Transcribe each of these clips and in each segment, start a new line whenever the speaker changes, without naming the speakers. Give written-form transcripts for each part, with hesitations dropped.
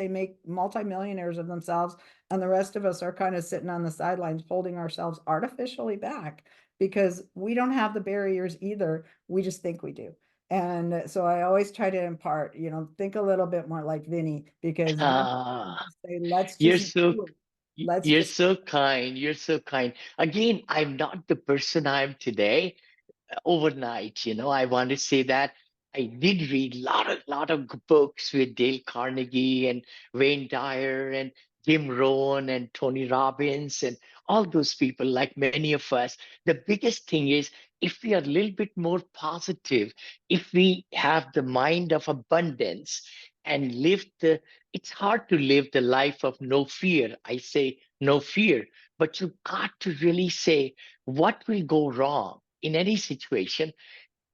they make multimillionaires of themselves, and the rest of us are kind of sitting on the sidelines holding ourselves artificially back because we don't have the barriers either. We just think we do. And so I always try to impart, think a little bit more like Vinny, because Vinny
Ah,
say, let's
you're
just
so
do it. Let's
you're
just
so kind. You're so kind. Again, I'm not the person I am today overnight. I want to say that I did read lot of books with Dale Carnegie and Wayne Dyer and Jim Rohn and Tony Robbins and all those people, like many of us. The biggest thing is if we are a little bit more positive, if we have the mind of abundance and live it's hard to live the life of no fear. I say no fear, but you got to really say what will go wrong in any situation.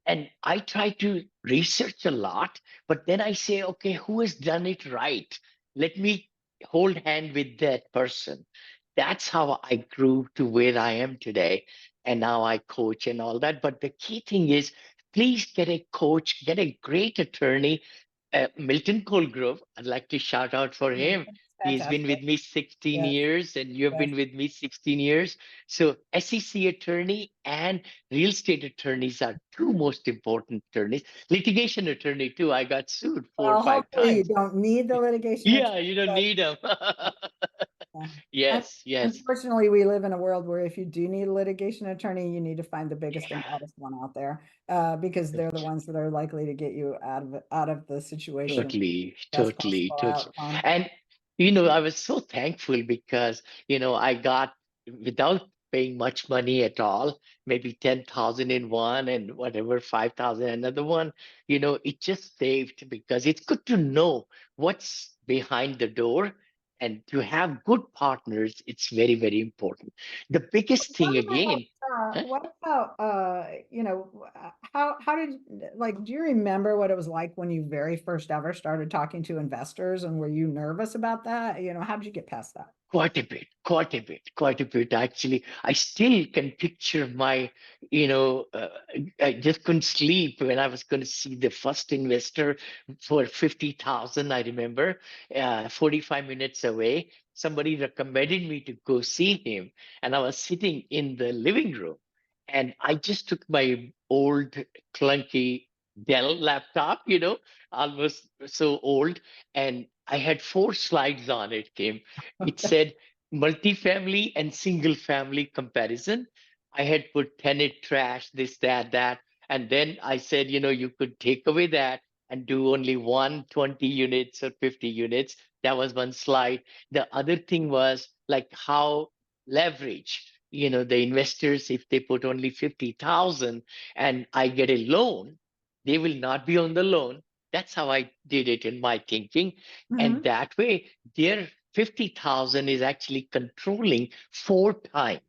And I try to research a lot, but then I say, okay, who has done it right? Let me hold hand with that person. That's how I grew to where I am today. And now I coach and all that. But the key thing is, please get a coach, get a great attorney. Milton Colgrove, I'd like to shout out for him. He's been
fantastic.
with me 16
Yes,
years, and you've
yes.
been with me 16 years. So, SEC attorney and real estate attorneys are two most important attorneys. Litigation attorney too. I got sued four or
Well,
five
hopefully you
times.
don't need the litigation
Yeah,
attorney,
you don't
but
need them.
yeah. Un-
Yes, yes,
Unfortunately, we live in a world where if you do need a litigation attorney, you need to find the biggest and
yeah,
baddest one out there, because they're the ones that are likely to get you out of the situation with
totally,
the best
totally,
possible
totally.
outcome.
And I was so thankful because I got without paying much money at all, maybe 10,000 in one and whatever 5,000 another one. It just saved because it's good to know what's behind the door. And to have good partners, it's very, very important. The biggest
What
thing
about
again, huh?
how did, like, do you remember what it was like when you very first ever started talking to investors, and were you nervous about that? How did you get past that?
Quite a bit, quite a bit, quite a bit. Actually, I still can picture you know, uh, I just couldn't sleep when I was going to see the first investor for 50,000. I remember 45 minutes away. Somebody recommended me to go see him, and I was sitting in the living room, and I just took my old clunky Dell laptop, almost so old, and I had four slides on it, Kim. It said multifamily and single family comparison. I had put tenant trash, this, that, that. And then I said, you could take away that and do only 120 units or 50 units. That was one slide. The other thing was like how leverage, the investors, if they put only 50,000 and I get a loan, they will not be on the loan. That's how I did it in my thinking. And
Mhm.
that way, their 50,000 is actually controlling four times